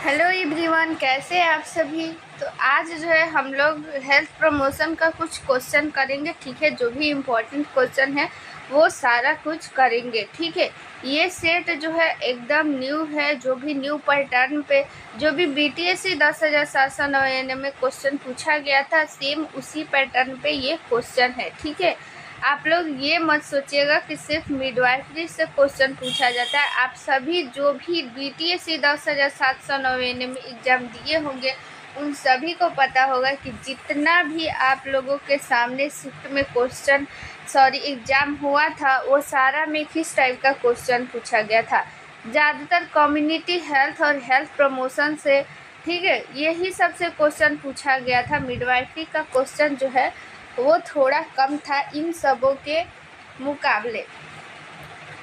Hello everyone, कैसे हैं आप सभी। तो आज जो है हम लोग हेल्थ प्रमोशन का कुछ क्वेश्चन करेंगे। ठीक है, जो भी इम्पोर्टेंट क्वेश्चन है वो सारा कुछ करेंगे। ठीक है, ये सेट जो है एकदम न्यू है। जो भी न्यू पैटर्न पे जो भी बीटीएससी 10,799 में क्वेश्चन पूछा गया था, सेम उसी पैटर्न पे ये क्वेश्चन है। ठीक है, आप लोग ये मत सोचिएगा कि सिर्फ मिडवाइफरी से क्वेश्चन पूछा जाता है। आप सभी जो भी बीटीएससी 10,799 में एग्ज़ाम दिए होंगे उन सभी को पता होगा कि जितना भी आप लोगों के सामने शिफ्ट में एग्ज़ाम हुआ था वो सारा में किस टाइप का क्वेश्चन पूछा गया था। ज़्यादातर कम्युनिटी हेल्थ और हेल्थ प्रमोशन से, ठीक है, यही सबसे क्वेश्चन पूछा गया था। मिडवाइफरी का क्वेश्चन जो है वो थोड़ा कम था इन सबों के मुकाबले।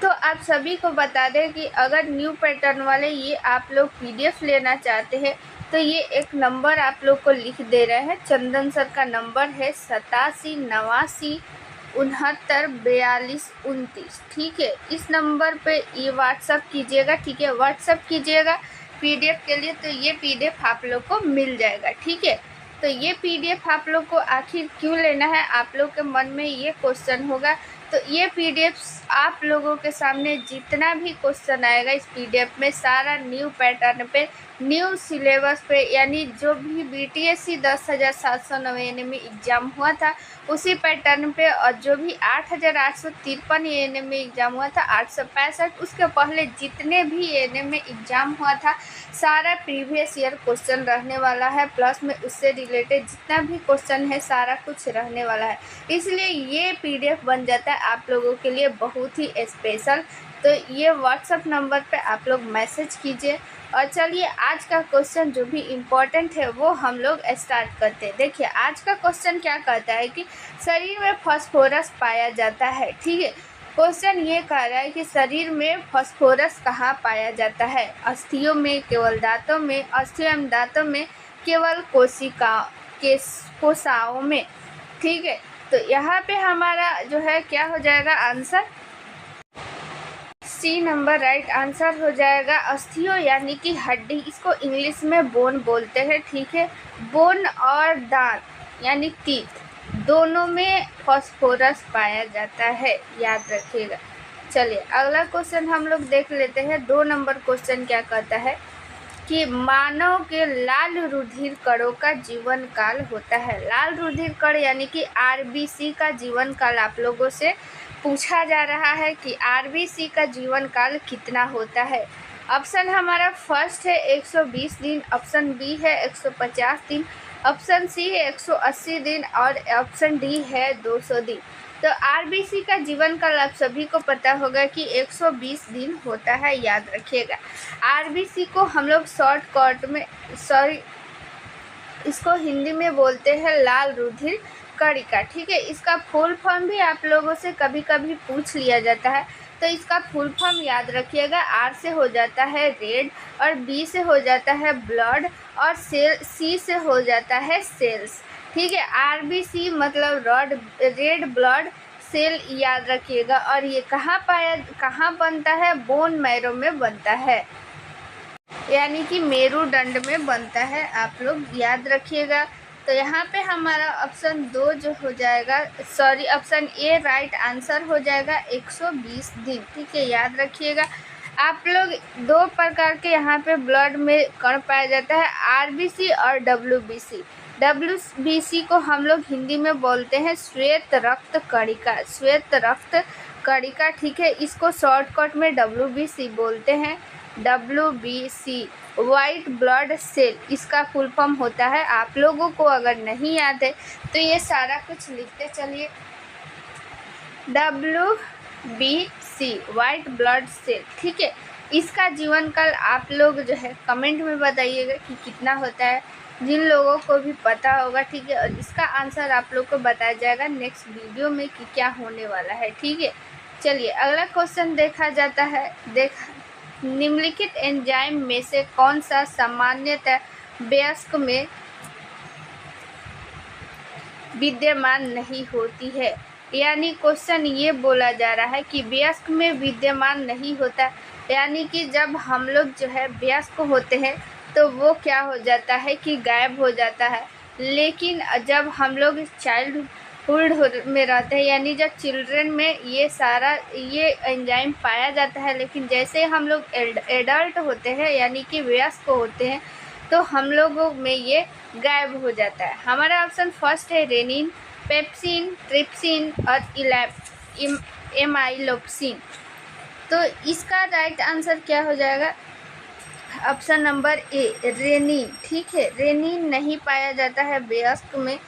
तो आप सभी को बता दें कि अगर न्यू पैटर्न वाले ये आप लोग पीडीएफ लेना चाहते हैं तो ये एक नंबर आप लोग को लिख दे रहे हैं। चंदन सर का नंबर है 8789694229। ठीक है, इस नंबर पे ये व्हाट्सअप कीजिएगा। ठीक है, व्हाट्सअप कीजिएगा पीडीएफ के लिए, तो ये पीडीएफ आप लोग को मिल जाएगा। ठीक है, तो ये पीडीएफ आप लोग को आखिर क्यों लेना है, आप लोग के मन में ये क्वेश्चन होगा। तो ये पीडीएफ आप लोगों के सामने जितना भी क्वेश्चन आएगा इस पीडीएफ में सारा न्यू पैटर्न पे, न्यू सिलेबस पे, यानी जो भी बीटीएससी 10,799 में एग्ज़ाम हुआ था उसी पैटर्न पे, और जो भी 8,853 एएनएम में एग्ज़ाम हुआ था, 865, उसके पहले जितने भी एएनएम में एग्ज़ाम हुआ था सारा प्रीवियस ईयर क्वेश्चन रहने वाला है। प्लस में उससे रिलेटेड जितना भी क्वेश्चन है सारा कुछ रहने वाला है। इसलिए ये पीडीएफ बन जाता है आप लोगों के लिए बहुत ही स्पेशल। तो ये व्हाट्सएप नंबर पे आप लोग मैसेज कीजिए। और चलिए आज का क्वेश्चन जो भी इम्पोर्टेंट है वो हम लोग स्टार्ट करते हैं। देखिए आज का क्वेश्चन क्या कहता है कि शरीर में फास्फोरस पाया जाता है। ठीक है, क्वेश्चन ये कह रहा है कि शरीर में फास्फोरस कहाँ पाया जाता है। अस्थियों में, केवल दांतों में, अस्थियों एवं दांतों में, केवल कोशिकाओं में। ठीक है, तो यहाँ पे हमारा जो है क्या हो जाएगा answer, C number right answer हो जाएगा। अस्थियों यानी कि हड्डी, इसको इंग्लिश में बोन बोलते हैं। ठीक है, बोन और दांत यानी टीथ दोनों में फास्फोरस पाया जाता है, याद रखिएगा। चलिए अगला क्वेश्चन हम लोग देख लेते हैं। 2 नंबर क्वेश्चन क्या कहता है कि मानव के लाल रुधिर कणों का जीवन काल होता है। लाल रुधिर कण यानी कि आरबीसी का जीवन काल आप लोगों से पूछा जा रहा है कि आरबीसी का जीवन काल कितना होता है। ऑप्शन हमारा फर्स्ट है 120 दिन, ऑप्शन बी है 150 दिन, ऑप्शन सी है 180 दिन और ऑप्शन डी है 200 दिन। तो आरबीसी का जीवन काल आप सभी को पता होगा कि 120 दिन होता है, याद रखिएगा। आरबीसी को हम लोग शॉर्टकट में इसको हिंदी में बोलते हैं लाल रुधिर कणिका। ठीक है, इसका फुल फॉर्म भी आप लोगों से कभी कभी पूछ लिया जाता है, तो इसका फुल फॉर्म याद रखिएगा। आर से हो जाता है रेड, और बी से हो जाता है ब्लड, और सी से हो जाता है सेल्स। ठीक है, आरबीसी मतलब रेड ब्लड सेल, याद रखिएगा। और ये कहाँ बनता है, बोन मैरो में बनता है, यानी कि मेरुदंड में बनता है, आप लोग याद रखिएगा। तो यहाँ पे हमारा ऑप्शन 2 जो हो जाएगा, ऑप्शन ए राइट आंसर हो जाएगा 120 दिन। ठीक है, याद रखिएगा। आप लोग 2 प्रकार के यहाँ पे ब्लड में कण पाया जाता है, आरबीसी और डब्ल्यूबीसी। डब्ल्यूबीसी को हम लोग हिंदी में बोलते हैं श्वेत रक्त कणिका, श्वेत रक्त कणिका। ठीक है, इसको शॉर्टकट में डब्ल्यूबीसी बोलते हैं। WBC वाइट ब्लड सेल इसका फुल फॉर्म होता है। आप लोगों को अगर नहीं याद है तो ये सारा कुछ लिखते चलिए। WBC white blood cell. ठीक है, इसका जीवन काल आप लोग जो है कमेंट में बताइएगा कि कितना होता है, जिन लोगों को भी पता होगा। ठीक है, और इसका आंसर आप लोग को बताया जाएगा नेक्स्ट वीडियो में कि क्या होने वाला है। ठीक है, चलिए अगला क्वेश्चन देखा जाता है। निम्नलिखित एंजाइम में से कौन सा सामान्यतः वयस्क में विद्यमान नहीं होती है। यानी क्वेश्चन ये बोला जा रहा है कि वयस्क में विद्यमान नहीं होता, यानी कि जब हम लोग जो है वयस्क होते हैं तो वो क्या हो जाता है कि गायब हो जाता है। लेकिन जब हम लोग चाइल्डहुड में रहते हैं, यानी जब चिल्ड्रन में ये एंजाइम पाया जाता है, लेकिन जैसे हम लोग एडल्ट होते हैं यानी कि वयस्क होते हैं, तो हम लोगों में ये गायब हो जाता है। हमारा ऑप्शन फर्स्ट है रेनिन, पेप्सिन, ट्रिप्सिन और एमाइलोक्सिन। तो इसका राइट आंसर क्या हो जाएगा? Option number A renin. ठीक है, रेनिन नहीं पाया जाता है वयस्क में।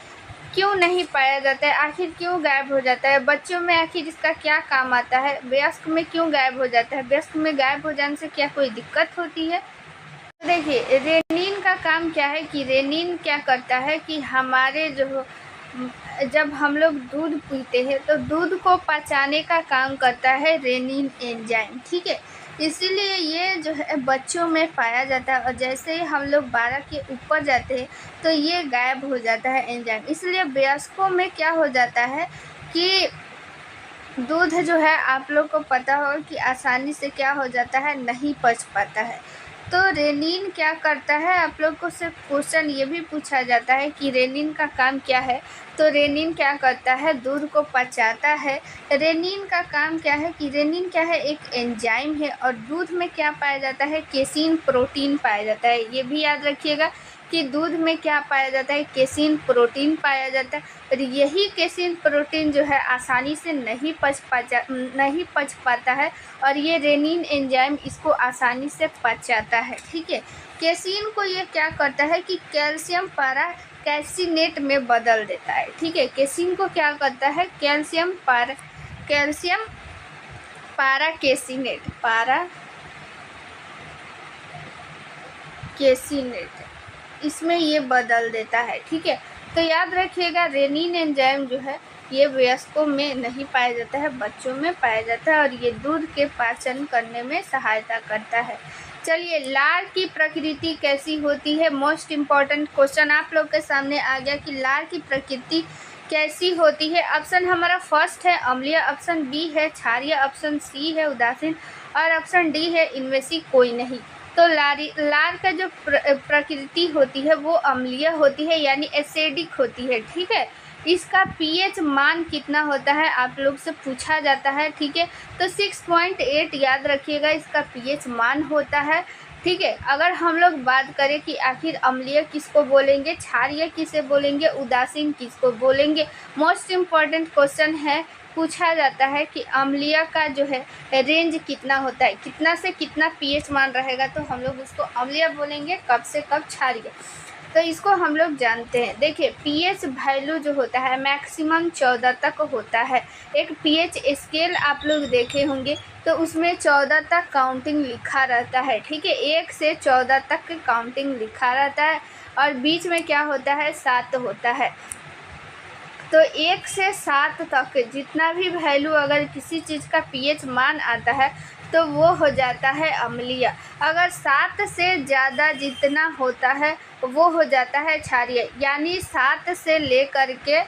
क्यों नहीं पाया जाता है, आखिर क्यों गायब हो जाता है? बच्चों में आखिर इसका क्या काम आता है? वयस्क में क्यों गायब हो जाता है? वयस्क में गायब हो जाने से क्या कोई दिक्कत होती है? देखिए, रेनिन का काम क्या है कि रेनिन क्या करता है कि हमारे जब हम लोग दूध पीते हैं तो दूध को पचाने का काम करता है रेनिन एंजाइम। ठीक है, इसीलिए ये जो है बच्चों में पाया जाता है, और जैसे ही हम लोग 12 के ऊपर जाते हैं तो ये गायब हो जाता है एंजाइम। इसलिए वयस्कों में क्या हो जाता है कि दूध जो है आप लोग को पता होगा कि आसानी से क्या हो जाता है, नहीं पच पाता है। तो रेनिन क्या करता है, आप लोग को सिर्फ क्वेश्चन ये भी पूछा जाता है कि रेनिन का काम क्या है। तो रेनिन क्या करता है, दूध को पचाता है। रेनिन का काम क्या है कि रेनिन क्या है, एक एंजाइम है, और दूध में क्या पाया जाता है, केसिन प्रोटीन पाया जाता है। ये भी याद रखिएगा कि दूध में क्या पाया जाता है, केसिन प्रोटीन पाया जाता है, और यही केसिन प्रोटीन जो है आसानी से नहीं पच पाता है, और ये रेनिन एंजाइम इसको आसानी से पचाता है। ठीक है, केसिन को ये क्या करता है कि कैल्शियम पारा कैल्सिनेट में बदल देता है। ठीक है, केसिन को क्या करता है, कैल्शियम पारा कैसिनेट इसमें ये बदल देता है। ठीक है, तो याद रखिएगा रेनिन एंजाइम जो है ये वयस्कों में नहीं पाया जाता है, बच्चों में पाया जाता है, और ये दूध के पाचन करने में सहायता करता है। चलिए, लार की प्रकृति कैसी होती है? मोस्ट इम्पॉर्टेंट क्वेश्चन आप लोग के सामने आ गया कि लार की प्रकृति कैसी होती है। ऑप्शन हमारा फर्स्ट है अम्लीय, ऑप्शन बी है क्षारीय, ऑप्शन सी है उदासीन, और ऑप्शन डी है इनमें से कोई नहीं। तो लार का जो प्रकृति होती है वो अम्लीय होती है, यानी एसिडिक होती है। ठीक है, इसका पीएच मान कितना होता है आप लोग से पूछा जाता है। ठीक है, तो 6.8 याद रखिएगा इसका पीएच मान होता है। ठीक है, अगर हम लोग बात करें कि आखिर अम्लीय किसको बोलेंगे, क्षारीय किसे बोलेंगे, उदासीन किसको बोलेंगे, मोस्ट इम्पॉर्टेंट क्वेश्चन है, पूछा जाता है कि अम्लीय का जो है रेंज कितना होता है, कितना से कितना पीएच मान रहेगा, तो हम लोग उसको अम्लीय बोलेंगे, कब से कब क्षारीय। तो इसको हम लोग जानते हैं। देखिए, पीएच वैल्यू जो होता है मैक्सिमम 14 तक होता है। एक पीएच स्केल आप लोग देखे होंगे, तो उसमें 14 तक काउंटिंग लिखा रहता है। ठीक है, 1 से 14 तक काउंटिंग लिखा रहता है, और बीच में क्या होता है, 7 होता है। तो 1 से 7 तक जितना भी वैल्यू अगर किसी चीज़ का पीएच मान आता है तो वो हो जाता है अम्लीय। अगर 7 से ज़्यादा जितना होता है वो हो जाता है क्षारीय, यानी 7 से लेकर के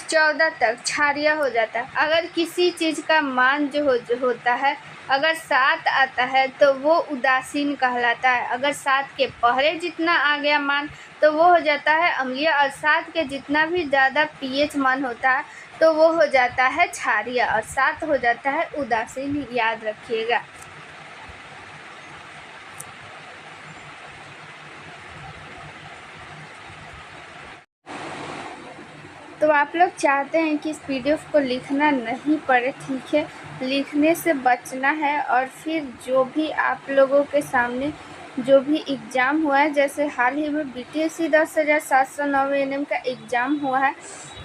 14 तक क्षारीय हो जाता है। अगर किसी चीज़ का मान जो होता है अगर 7 आता है तो वो उदासीन कहलाता है। अगर 7 के पहले जितना आ गया मान तो वो हो जाता है अम्लीय, और 7 के जितना भी ज़्यादा पीएच मान होता है तो वो हो जाता है क्षारीय, और 7 हो जाता है उदासीन। याद रखिएगा। तो आप लोग चाहते हैं कि इस पीडीएफ को लिखना नहीं पड़े। ठीक है, लिखने से बचना है, और फिर जो भी आप लोगों के सामने जो भी एग्ज़ाम हुआ है, जैसे हाल ही में बीटीएससी 10,790 एनएम का एग्ज़ाम हुआ है,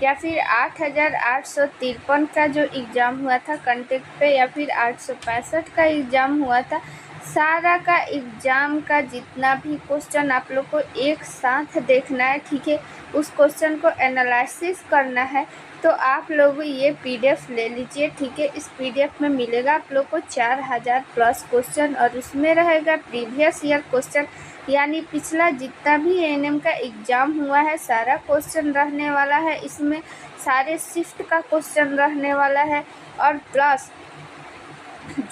या फिर 8,853 का जो एग्ज़ाम हुआ था कंटेक्ट पे, या फिर 865 का एग्ज़ाम हुआ था, सारा का एग्ज़ाम का जितना भी क्वेश्चन आप लोग को एक साथ देखना है। ठीक है, उस क्वेश्चन को एनालिसिस करना है, तो आप लोग ये पीडीएफ ले लीजिए। ठीक है, इस पीडीएफ में मिलेगा आप लोग को 4000 प्लस क्वेश्चन, और उसमें रहेगा प्रीवियस ईयर क्वेश्चन, यानी पिछला जितना भी एएनएम का एग्ज़ाम हुआ है सारा क्वेश्चन रहने वाला है। इसमें सारे शिफ्ट का क्वेश्चन रहने वाला है, और प्लस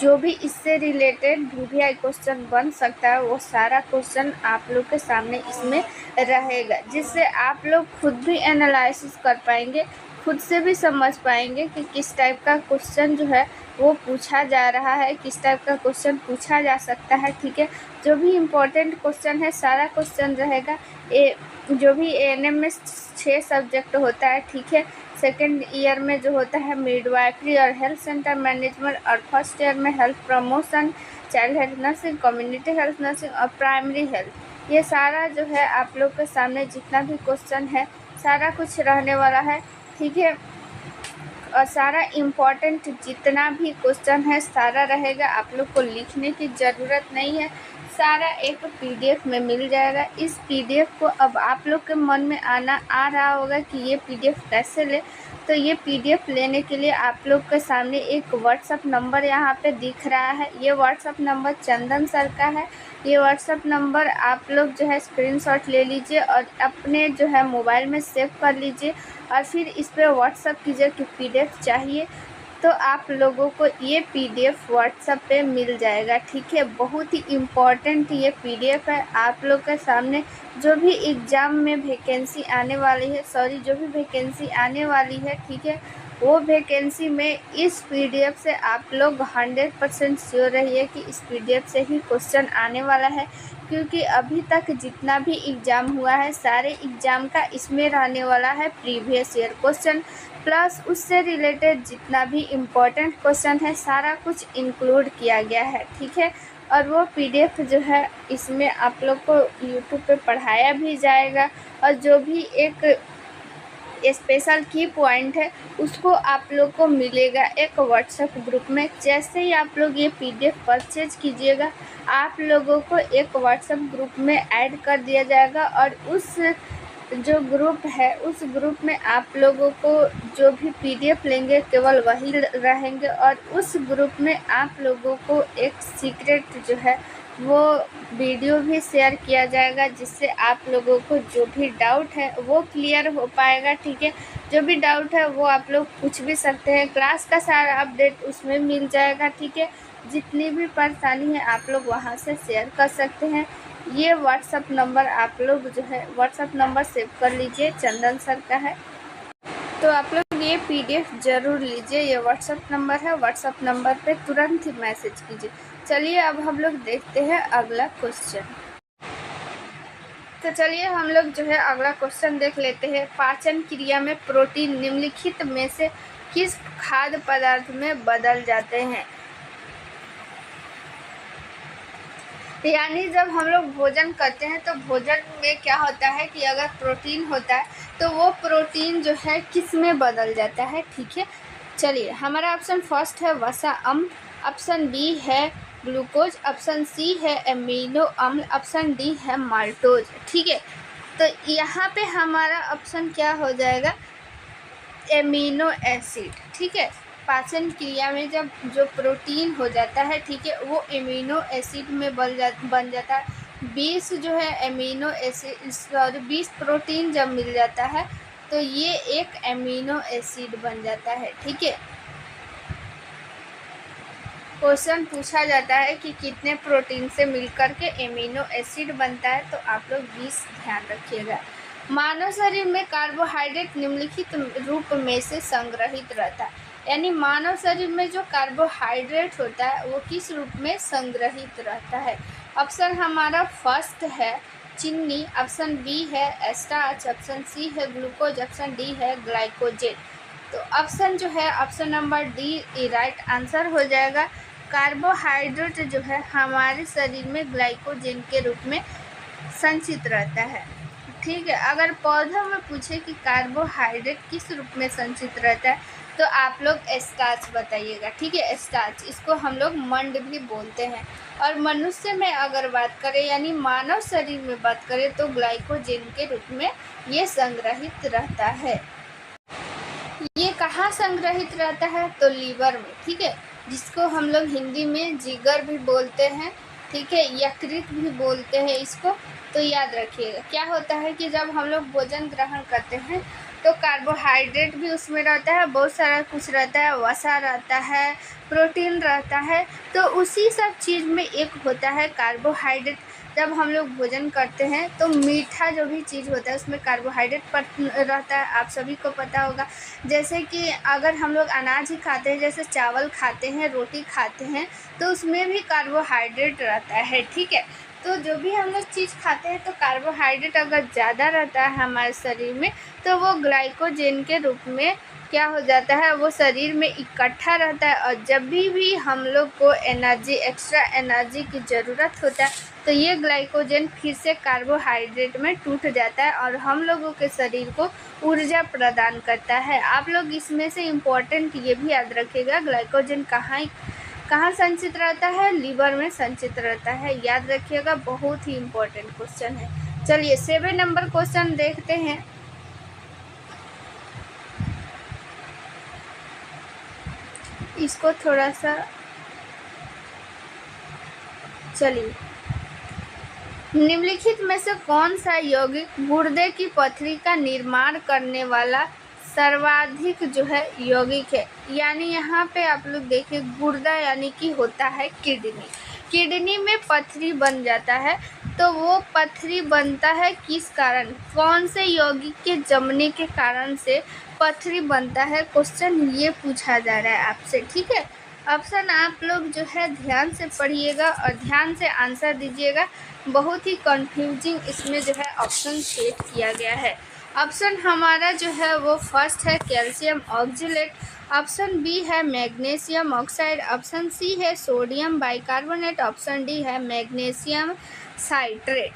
जो भी इससे रिलेटेड वीवीआई क्वेश्चन बन सकता है वो सारा क्वेश्चन आप लोग के सामने इसमें रहेगा, जिससे आप लोग खुद भी एनालिसिस कर पाएंगे, खुद से भी समझ पाएंगे कि किस टाइप का क्वेश्चन जो है वो पूछा जा रहा है, किस टाइप का क्वेश्चन पूछा जा सकता है। ठीक है, जो भी इम्पोर्टेंट क्वेश्चन है सारा क्वेश्चन रहेगा। जो भी एएनएम में 6 सब्जेक्ट होता है, ठीक है, सेकेंड ईयर में जो होता है मिडवाइफरी और हेल्थ सेंटर मैनेजमेंट, और फर्स्ट ईयर में health promotion, child health nursing, community health nursing और प्राइमरी हेल्थ, ये सारा जो है आप लोग के सामने जितना भी क्वेश्चन है सारा कुछ रहने वाला है। ठीक है, और सारा इम्पोर्टेंट जितना भी क्वेश्चन है सारा रहेगा, आप लोग को लिखने की ज़रूरत नहीं है, सारा एक पीडीएफ में मिल जाएगा। इस पीडीएफ को अब आप लोग के मन में आ रहा होगा कि ये पीडीएफ कैसे ले, तो ये पीडीएफ लेने के लिए आप लोग के सामने एक व्हाट्सअप नंबर यहाँ पे दिख रहा है। ये व्हाट्सअप नंबर चंदन सर का है। ये व्हाट्सअप नंबर आप लोग जो है स्क्रीनशॉट ले लीजिए और अपने जो है मोबाइल में सेव कर लीजिए, और फिर इस पर व्हाट्सअप कीजिए कि पीडीएफ चाहिए, तो आप लोगों को ये पीडीएफ व्हाट्सएप पे मिल जाएगा। ठीक है, बहुत ही इम्पॉर्टेंट ये पीडीएफ है। आप लोग के सामने जो भी एग्ज़ाम में वैकेंसी आने वाली है, जो भी वैकेंसी आने वाली है, ठीक है, वो वैकेंसी में इस पीडीएफ से आप लोग 100% श्योर रहिए कि इस पीडीएफ से ही क्वेश्चन आने वाला है, क्योंकि अभी तक जितना भी एग्ज़ाम हुआ है सारे एग्ज़ाम का इसमें रहने वाला है प्रीवियस ईयर क्वेश्चन, प्लस उससे रिलेटेड जितना भी इम्पोर्टेंट क्वेश्चन है सारा कुछ इंक्लूड किया गया है। ठीक है, और वो पीडीएफ जो है इसमें आप लोग को यूट्यूब पे पढ़ाया भी जाएगा, और जो भी एक स्पेशल की पॉइंट है उसको आप लोग को मिलेगा एक व्हाट्सएप ग्रुप में। जैसे ही आप लोग ये पीडीएफ परचेज कीजिएगा आप लोगों को एक व्हाट्सएप ग्रुप में ऐड कर दिया जाएगा, और उस जो ग्रुप है उस ग्रुप में आप लोगों को जो भी पीडीएफ लेंगे केवल वही रहेंगे, और उस ग्रुप में आप लोगों को एक सीक्रेट जो है वो वीडियो भी शेयर किया जाएगा, जिससे आप लोगों को जो भी डाउट है वो क्लियर हो पाएगा। ठीक है, जो भी डाउट है वो आप लोग पूछ भी सकते हैं, क्लास का सारा अपडेट उसमें मिल जाएगा। ठीक है, जितनी भी परेशानी है आप लोग वहाँ से शेयर कर सकते हैं। ये व्हाट्सअप नंबर आप लोग जो है व्हाट्सअप नंबर सेव कर लीजिए, चंदन सर का है, तो आप लोग ये पीडीएफ ज़रूर लीजिए। ये व्हाट्सअप नंबर है, व्हाट्सअप नंबर पे तुरंत ही मैसेज कीजिए। चलिए अब हम लोग देखते हैं अगला क्वेश्चन। तो चलिए हम लोग जो है अगला क्वेश्चन देख लेते हैं। पाचन क्रिया में प्रोटीन निम्नलिखित में से किस खाद्य पदार्थ में बदल जाते हैं? यानी जब हम लोग भोजन करते हैं तो भोजन में क्या होता है कि अगर प्रोटीन होता है तो वो प्रोटीन जो है किस में बदल जाता है? ठीक है, चलिए हमारा ऑप्शन फर्स्ट है वसा अम्ल, ऑप्शन बी है ग्लूकोज, ऑप्शन सी है एमिनो अम्ल, ऑप्शन डी है माल्टोज। ठीक है, तो यहाँ पे हमारा ऑप्शन क्या हो जाएगा? Amino acid. ठीक है, पाचन क्रिया में जब जो प्रोटीन हो जाता है, ठीक है, वो एमिनो एसिड में बन जाता है। 20 जो है एमिनो एसिड 20 प्रोटीन जब मिल जाता है तो ये एक एमिनो एसिड बन जाता है। ठीक है, क्वेश्चन पूछा जाता है कि कितने प्रोटीन से मिलकर के एमिनो एसिड बनता है, तो आप लोग 20 ध्यान रखिएगा। मानव शरीर में कार्बोहाइड्रेट निम्नलिखित रूप में से संग्रहित रहता है, यानी मानव शरीर में जो कार्बोहाइड्रेट होता है वो किस रूप में संग्रहित रहता है? ऑप्शन हमारा फर्स्ट है चीनी, ऑप्शन बी है स्टार्च, ऑप्शन सी है ग्लूकोज, ऑप्शन डी है ग्लाइकोजेन। तो ऑप्शन जो है option number D right answer हो जाएगा। कार्बोहाइड्रेट जो है हमारे शरीर में ग्लाइकोजेन के रूप में संचित रहता है। ठीक है, अगर पौधों में पूछे कि कार्बोहाइड्रेट किस रूप में संचित रहता है तो आप लोग स्टार्च बताइएगा। ठीक है, स्टार्च, इसको हम लोग मंड भी बोलते हैं। और मनुष्य में अगर बात करें यानी मानव शरीर में बात करें तो ग्लाइकोजेन के रूप में ये संग्रहित रहता है। ये कहाँ संग्रहित रहता है? तो लीवर में। ठीक है, जिसको हम लोग हिंदी में जिगर भी बोलते हैं, ठीक है, यकृत भी बोलते हैं इसको। तो याद रखिएगा क्या होता है कि जब हम लोग भोजन ग्रहण करते हैं तो कार्बोहाइड्रेट भी उसमें रहता है, बहुत सारा कुछ रहता है, वसा रहता है, प्रोटीन रहता है। तो उसी सब चीज़ में एक होता है कार्बोहाइड्रेट। जब हम लोग भोजन करते हैं तो मीठा जो भी चीज़ होता है उसमें कार्बोहाइड्रेट रहता है, आप सभी को पता होगा। जैसे कि अगर हम लोग अनाज ही खाते हैं, जैसे चावल खाते हैं, रोटी खाते हैं, तो उसमें भी कार्बोहाइड्रेट रहता है, ठीक है। तो जो भी हम लोग चीज़ खाते हैं तो कार्बोहाइड्रेट अगर ज़्यादा रहता है हमारे शरीर में तो वो ग्लाइकोजन के रूप में क्या हो जाता है, वो शरीर में इकट्ठा रहता है। और जब भी हम लोग को एनर्जी, एक्स्ट्रा एनर्जी की ज़रूरत होता है तो ये ग्लाइकोजन फिर से कार्बोहाइड्रेट में टूट जाता है और हम लोगों के शरीर को ऊर्जा प्रदान करता है। आप लोग इसमें से इम्पोर्टेंट ये भी याद रखिएगा, ग्लाइकोजन कहाँ संचित रहता है, लीवर में संचित रहता है, याद रखिएगा, बहुत ही इम्पोर्टेंट क्वेश्चन है। चलिए 7 नंबर क्वेश्चन देखते हैं। इसको थोड़ा सा चलिए, निम्नलिखित में से कौन सा यौगिक गुर्दे की पथरी का निर्माण करने वाला सर्वाधिक जो है यौगिक है। यानी यहाँ पे आप लोग देखिए, गुर्दा यानी कि होता है किडनी, किडनी में पथरी बन जाता है। तो वो पथरी बनता है किस कारण, कौन से यौगिक के जमने के कारण से पथरी बनता है, क्वेश्चन ये पूछा जा रहा है आपसे, ठीक है। ऑप्शन आप लोग जो है ध्यान से पढ़िएगा और ध्यान से आंसर दीजिएगा। बहुत ही कंफ्यूजिंग इसमें जो है ऑप्शन सेट किया गया है। ऑप्शन हमारा जो है वो फर्स्ट है कैल्शियम ऑक्जेलेट, ऑप्शन बी है मैग्नीशियम ऑक्साइड, ऑप्शन सी है सोडियम बाइकार्बोनेट, ऑप्शन डी है मैग्नीशियम साइट्रेट।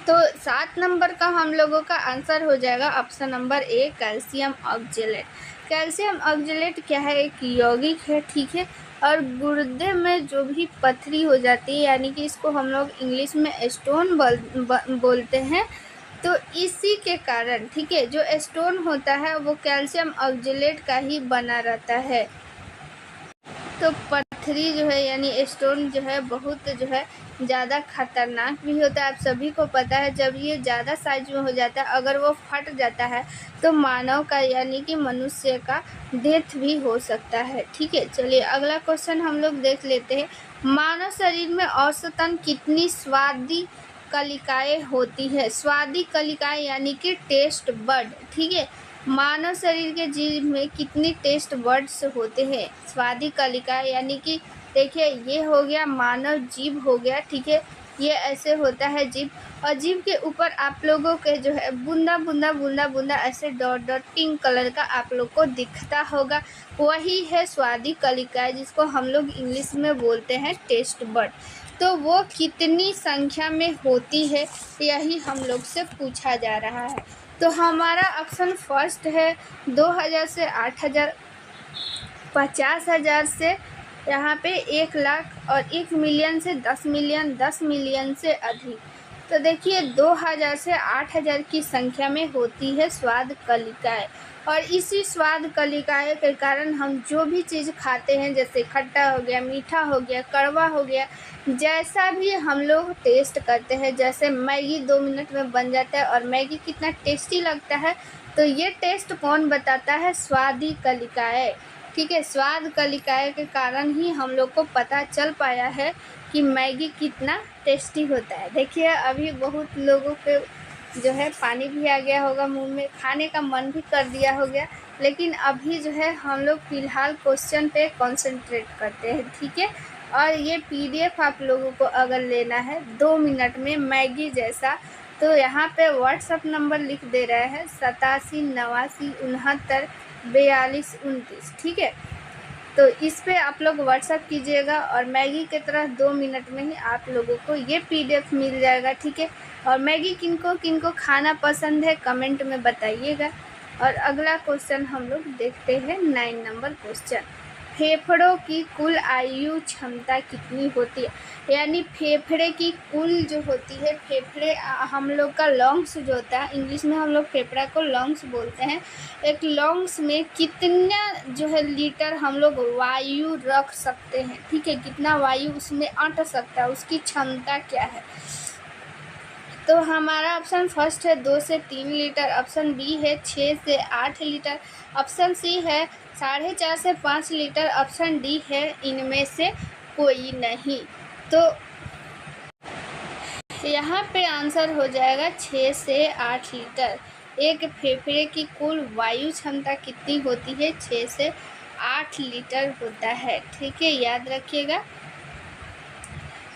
तो 7 नंबर का हम लोगों का आंसर हो जाएगा ऑप्शन नंबर ए कैल्शियम ऑक्जेलेट। कैल्शियम ऑक्जेलेट क्या है, एक यौगिक है, ठीक है। और गुर्दे में जो भी पथरी हो जाती है, यानी कि इसको हम लोग इंग्लिश में स्टोन बोलते हैं, तो इसी के कारण, ठीक है, जो स्टोन होता है वो कैल्शियम ऑक्जेलेट का ही बना रहता है। तो पथरी जो है यानी स्टोन जो है बहुत जो है ज़्यादा खतरनाक भी होता है, आप सभी को पता है। जब ये ज़्यादा साइज में हो जाता है, अगर वो फट जाता है तो मानव का यानी कि मनुष्य का डेथ भी हो सकता है, ठीक है। चलिए अगला क्वेश्चन हम लोग देख लेते हैं। मानव शरीर में औसतन कितनी स्वादी कलिकाएँ होती है। स्वादी कलिकाएँ यानी कि टेस्ट बड, ठीक है। मानव शरीर के जीव में कितनी टेस्ट बड्स होते हैं, स्वादी कलिकाएँ यानी कि देखिए ये हो गया मानव जीव हो गया, ठीक है। ये ऐसे होता है जीव, और जीव के ऊपर आप लोगों के जो है बूंदा बूंदा बूंदा बूंदा ऐसे डॉट डॉट पिंक कलर का आप लोग को दिखता होगा, वही है स्वादी कलिकाएँ, जिसको हम लोग इंग्लिश में बोलते हैं टेस्ट बड। तो वो कितनी संख्या में होती है यही हम लोग से पूछा जा रहा है। तो हमारा ऑप्शन फर्स्ट है 2000 से 8000, 50,000 से यहाँ पे 1 लाख, और 1 मिलियन से 10 मिलियन, 10 मिलियन से अधिक। तो देखिए 2000 से 8000 की संख्या में होती है स्वाद कलिकाएँ, और इसी स्वाद कलिकाएँ के कारण हम जो भी चीज़ खाते हैं, जैसे खट्टा हो गया, मीठा हो गया, कड़वा हो गया, जैसा भी हम लोग टेस्ट करते हैं, जैसे मैगी 2 मिनट में बन जाता है और मैगी कितना टेस्टी लगता है, तो ये टेस्ट कौन बताता है, स्वादी कलिकाएँ, ठीक है। स्वाद कलिकाएँ के कारण ही हम लोग को पता चल पाया है कि मैगी कितना टेस्टी होता है। देखिए अभी बहुत लोगों के जो है पानी भी आ गया होगा मुंह में, खाने का मन भी कर दिया हो गया, लेकिन अभी जो है हम लोग फ़िलहाल क्वेश्चन पे कंसंट्रेट करते हैं, ठीक है। और ये PDF आप लोगों को अगर लेना है 2 मिनट में मैगी जैसा, तो यहाँ पे व्हाट्सअप नंबर लिख दे रहा है 87 89 69 42 29, ठीक है। तो इस पे आप लोग व्हाट्सअप कीजिएगा और मैगी की तरह 2 मिनट में ही आप लोगों को ये PDF मिल जाएगा, ठीक है। और मैगी किनको किनको खाना पसंद है कमेंट में बताइएगा। और अगला क्वेश्चन हम लोग देखते हैं 9 नंबर क्वेश्चन। फेफड़ों की कुल आयु क्षमता कितनी होती है, यानी फेफड़े की कुल जो होती है, फेफड़े हम लोग का लंग्स जो होता है, इंग्लिश में हम लोग फेफड़ा को लंग्स बोलते हैं। एक लंग्स में कितना जो है लीटर हम लोग वायु रख सकते हैं, ठीक है, कितना वायु उसमें अट सकता है, उसकी क्षमता क्या है। तो हमारा ऑप्शन फर्स्ट है 2 से 3 लीटर, ऑप्शन बी है 6 से 8 लीटर, ऑप्शन सी है 4.5 से 5 लीटर, ऑप्शन डी है इनमें से कोई नहीं। तो यहाँ पे आंसर हो जाएगा 6 से 8 लीटर। एक फेफड़े की कुल वायु क्षमता कितनी होती है? 6 से 8 लीटर होता है। ठीक है, याद रखिएगा।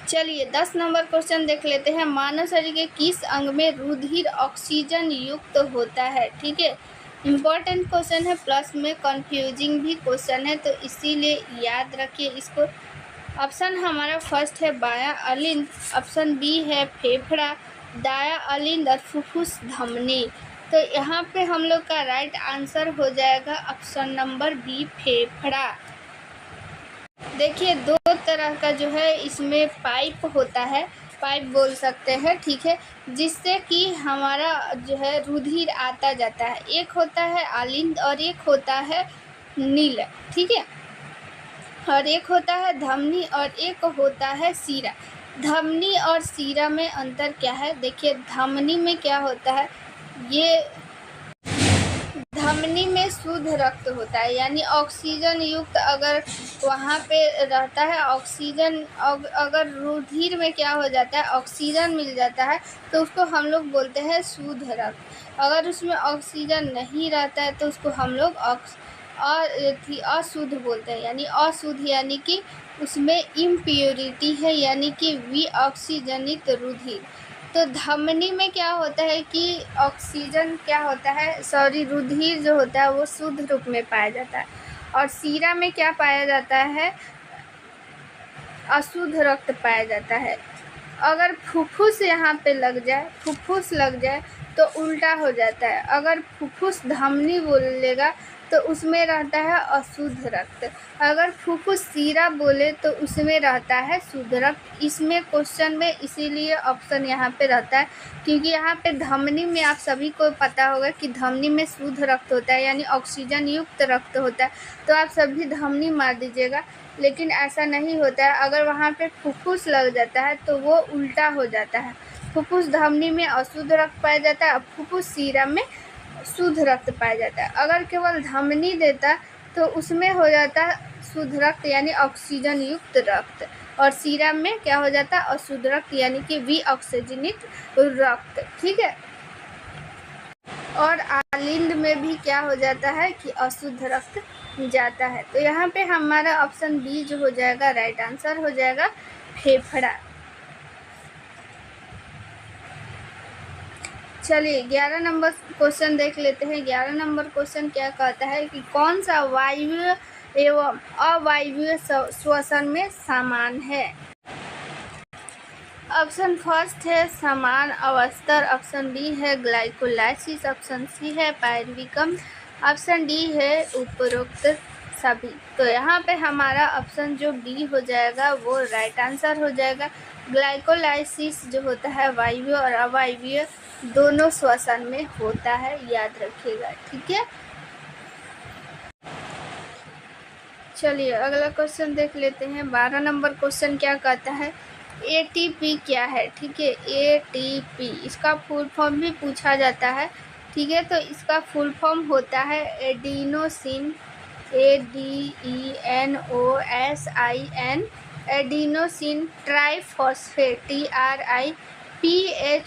चलिए 10 नंबर क्वेश्चन देख लेते हैं। मानव शरीर के किस अंग में रुधिर ऑक्सीजन युक्त होता है? ठीक है, इम्पोर्टेंट क्वेश्चन है, प्लस में कंफ्यूजिंग भी क्वेश्चन है, तो इसीलिए याद रखिए इसको। ऑप्शन हमारा फर्स्ट है बायां अलिंद, ऑप्शन बी है फेफड़ा, दायां अलिंद और फुफ्फुस धमनी। तो यहाँ पे हम लोग का राइट आंसर हो जाएगा ऑप्शन नंबर बी फेफड़ा। देखिए 2 तरह का जो है इसमें पाइप होता है, पाइप बोल सकते हैं, ठीक है, जिससे कि हमारा जो है रुधिर आता जाता है। एक होता है अलिंद और एक होता है नील, ठीक है, और एक होता है धमनी और एक होता है सीरा। धमनी और सीरा में अंतर क्या है? देखिए धमनी में क्या होता है, ये धमनी में शुद्ध रक्त होता है, यानी ऑक्सीजन युक्त अगर वहाँ पे रहता है ऑक्सीजन, अगर रुधिर में क्या हो जाता है ऑक्सीजन मिल जाता है तो उसको हम लोग बोलते हैं शुद्ध रक्त। अगर उसमें ऑक्सीजन नहीं रहता है तो उसको हम लोग अशुद्ध बोलते हैं, यानी अशुद्ध यानी कि उसमें इम्प्योरिटी है, यानी कि विऑक्सीजनित रुधिर। तो धमनी में क्या होता है कि ऑक्सीजन क्या होता है, रुधिर जो होता है वो शुद्ध रूप में पाया जाता है, और सीरा में क्या पाया जाता है, अशुद्ध रक्त पाया जाता है। अगर फुफ्फुस यहाँ पे लग जाए, फुफ्फुस लग जाए तो उल्टा हो जाता है। अगर फुफ्फुस धमनी बोलेगा तो उसमें रहता है अशुद्ध रक्त, अगर फुफ्फुस सीरा बोले तो उसमें रहता है शुद्ध रक्त। इसमें क्वेश्चन में इसीलिए ऑप्शन यहाँ पे रहता है क्योंकि यहाँ पे धमनी में आप सभी को पता होगा कि धमनी में शुद्ध रक्त होता है, यानी ऑक्सीजन युक्त रक्त होता है, तो आप सभी धमनी मार दीजिएगा, लेकिन ऐसा नहीं होता है। अगर वहाँ पे फुफ्फुस लग जाता है तो वो उल्टा हो जाता है, फुफ्फुस धमनी में अशुद्ध रक्त पाया जाता है, फुफ्फुस सीरा में शुद्ध रक्त पाया जाता है। अगर केवल धमनी देता तो उसमें हो जाता शुद्ध रक्त यानी ऑक्सीजन युक्त रक्त, और सीरा में क्या हो जाता अशुद्ध रक्त यानी कि विऑक्सीजनित रक्त, ठीक है। और आलिंद में भी क्या हो जाता है कि अशुद्ध रक्त जाता है। तो यहाँ पे हमारा ऑप्शन बी जो हो जाएगा राइट आंसर हो जाएगा फेफड़ा। चलिए 11 नंबर क्वेश्चन देख लेते हैं। 11 नंबर क्वेश्चन क्या कहता है कि कौन सा वायवीय एवं अवायवीय श्वसन में समान है? ऑप्शन फर्स्ट है समान अवस्थर, ऑप्शन बी है ग्लाइकोलाइसिस, ऑप्शन सी है पायरुविकम, ऑप्शन डी है उपरोक्त सभी। तो यहाँ पे हमारा ऑप्शन जो डी हो जाएगा वो राइट आंसर हो जाएगा। ग्लाइकोलाइसिस जो होता है वायवीय और अवायवीय दोनों श्वसन में होता है, याद रखिएगा, ठीक है। चलिए अगला क्वेश्चन देख लेते हैं। 12 नंबर क्वेश्चन क्या कहता है, एटीपी क्या है? ठीक है, एटीपी इसका फुल फॉर्म भी पूछा जाता है, ठीक है। तो इसका फुल फॉर्म होता है adenosine, ADENOSIN, adenosine triphosphate, TRIPHOSPHATE,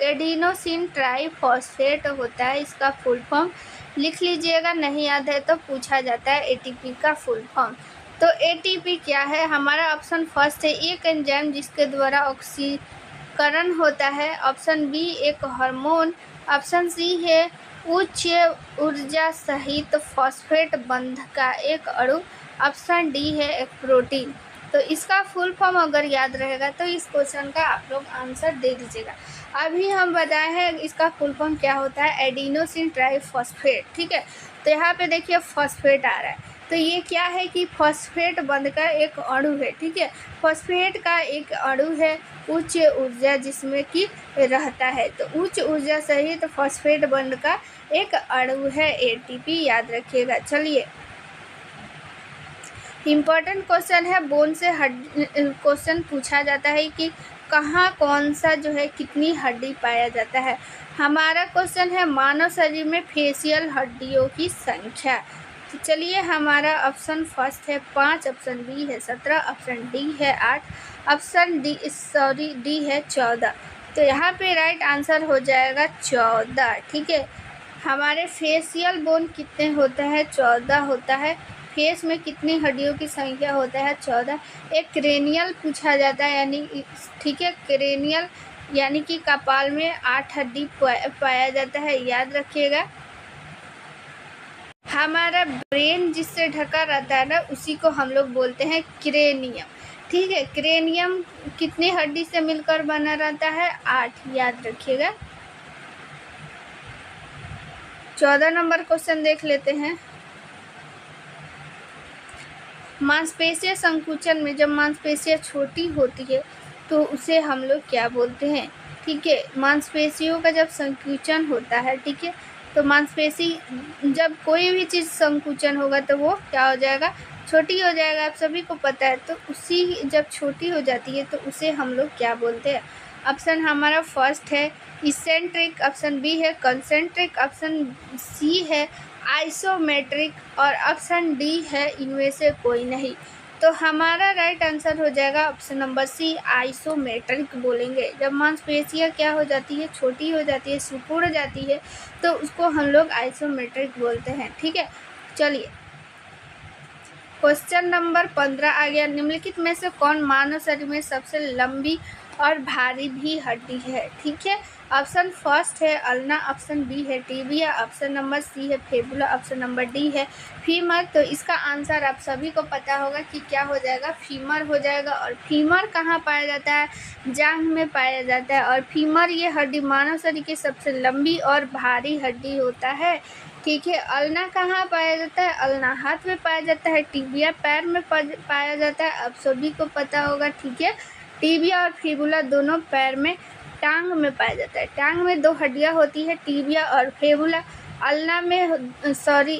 adenosine triphosphate होता है इसका फुल फॉर्म। लिख लीजिएगा, नहीं याद है तो पूछा जाता है एटीपी का फुल फॉर्म। तो एटीपी क्या है? हमारा ऑप्शन फर्स्ट है एक एंजाइम जिसके द्वारा ऑक्सीकरण होता है, ऑप्शन बी एक हार्मोन, ऑप्शन सी है उच्च ऊर्जा सहित फॉस्फेट बंध का एक अणु, ऑप्शन डी है एक प्रोटीन। तो इसका फुल फॉर्म अगर याद रहेगा तो इस क्वेश्चन का आप लोग आंसर दे दीजिएगा। अभी हम बताए हैं इसका फुल फॉर्म क्या होता है, एडिनोसिन ट्राइफॉस्फेट, ठीक है। तो यहाँ पे देखिए फॉस्फेट आ रहा है, तो ये क्या है कि फॉस्फेट बंध का एक अणु है, ठीक है। फॉस्फेट का एक अणु है उच्च ऊर्जा जिसमें कि रहता है, तो उच्च ऊर्जा सहित फॉस्फेट बंध का एक अणु है एटीपी, याद रखिएगा। चलिए इम्पोर्टेंट क्वेश्चन है, बोन से क्वेश्चन पूछा जाता है कि कहाँ कौन सा जो है कितनी हड्डी पाया जाता है। हमारा क्वेश्चन है मानव शरीर में फेशियल हड्डियों की संख्या। तो चलिए, हमारा ऑप्शन फर्स्ट है 5, ऑप्शन बी है 17, ऑप्शन डी है 8, ऑप्शन डी है 14। तो यहाँ पे राइट आंसर हो जाएगा 14। ठीक है, हमारे फेशियल बोन कितने होते हैं? 14 होता है। फेस में कितनी हड्डियों की संख्या होता है? 14। एक क्रेनियल पूछा जाता है, यानी ठीक है, क्रेनियल यानी कि कपाल में 8 हड्डी पाया जाता है, याद रखिएगा। हमारा ब्रेन जिससे ढका रहता है ना, उसी को हम लोग बोलते हैं क्रेनियम। ठीक है, क्रेनियम कितनी हड्डी से मिलकर बना रहता है? 8, याद रखिएगा। 14 नंबर क्वेश्चन देख लेते हैं। मांसपेशियां संकुचन में जब मांसपेशियां छोटी होती है तो उसे हम लोग क्या बोलते हैं? ठीक है, मांसपेशियों का जब संकुचन होता है, ठीक है, तो मांसपेशी जब कोई भी चीज़ संकुचन होगा तो वो क्या हो जाएगा? छोटी हो जाएगा, आप सभी को पता है। तो उसी जब छोटी हो जाती है तो उसे हम लोग क्या बोलते हैं? ऑप्शन हमारा फर्स्ट है इसेंट्रिक, ऑप्शन बी है कंसेंट्रिक, ऑप्शन सी है आइसोमेट्रिक और ऑप्शन डी है इनमें से कोई नहीं। तो हमारा राइट आंसर हो जाएगा ऑप्शन नंबर सी, आइसोमेट्रिक बोलेंगे। जब मांसपेशियां क्या हो जाती है? छोटी हो जाती है, सिकुड़ जाती है, तो उसको हम लोग आइसोमेट्रिक बोलते हैं। ठीक है, चलिए क्वेश्चन नंबर 15 आ गया। निम्नलिखित में से कौन मानव शरीर में सबसे लंबी और भारी भी हड्डी है? ठीक है, ऑप्शन फर्स्ट है अल्ना, ऑप्शन बी है टिबिया, ऑप्शन नंबर सी है फेबुला, ऑप्शन नंबर डी है फीमर। तो इसका आंसर आप सभी को पता होगा कि क्या हो जाएगा? फीमर हो जाएगा। और फीमर कहाँ पाया जाता है? जांघ में पाया जाता है। और फीमर ये हड्डी मानव शरीर की सबसे लंबी और भारी हड्डी होता है। ठीक है, अल्ना कहाँ पाया जाता है? अल्ना हाथ में पाया जाता है, टिबिया पैर में पाया जाता है, आप सभी को पता होगा। ठीक है, टिबिया और फिबुला दोनों पैर में, टांग में पाया जाता है। टांग में 2 हड्डियां होती है, टिबिया और फेबुला। अल्ना में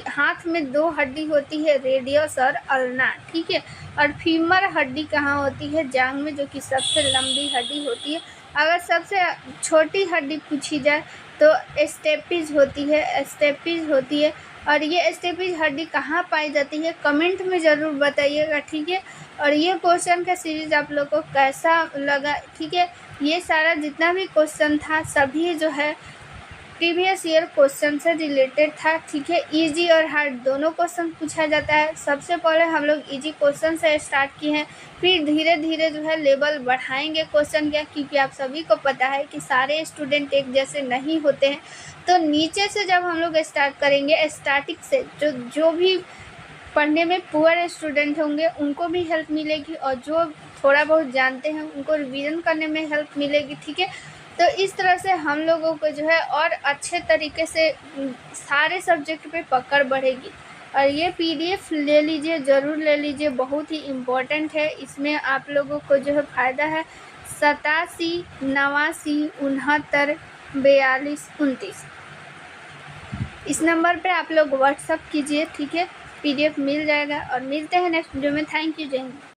हाथ में 2 हड्डी होती है, रेडियस और अल्ना। ठीक है, और फीमर हड्डी कहाँ होती है? जांघ में, जो कि सबसे लंबी हड्डी होती है। अगर सबसे छोटी हड्डी पूछी जाए तो स्टेपिज होती है। और ये स्टेपिज हड्डी कहाँ पाई जाती है? कमेंट में ज़रूर बताइएगा। ठीक है, और ये क्वेश्चन का सीरीज आप लोग को कैसा लगा? ठीक है, ये सारा जितना भी क्वेश्चन था सभी जो है प्रीवियस ईयर क्वेश्चन से रिलेटेड था। ठीक है, इजी और हार्ड दोनों क्वेश्चन पूछा जाता है। सबसे पहले हम लोग इजी क्वेश्चन से स्टार्ट किए हैं, फिर धीरे धीरे जो है लेवल बढ़ाएंगे क्वेश्चन का, क्योंकि आप सभी को पता है कि सारे स्टूडेंट एक जैसे नहीं होते हैं। तो नीचे से जब हम लोग स्टार्ट करेंगे, स्टार्टिंग से जो भी पढ़ने में पुअर स्टूडेंट होंगे उनको भी हेल्प मिलेगी, और जो थोड़ा बहुत जानते हैं उनको रिवीजन करने में हेल्प मिलेगी। ठीक है, तो इस तरह से हम लोगों को जो है और अच्छे तरीके से सारे सब्जेक्ट पे पकड़ बढ़ेगी। और ये पीडीएफ ले लीजिए, ज़रूर ले लीजिए, बहुत ही इम्पोर्टेंट है। इसमें आप लोगों को जो है फ़ायदा है। 87, 89, 69, 42, 29 इस नंबर पे आप लोग व्हाट्सअप कीजिए। ठीक है, पीडीएफ मिल जाएगा। और मिलते हैं नेक्स्ट वीडियो में। थैंक यू, जय हिंद।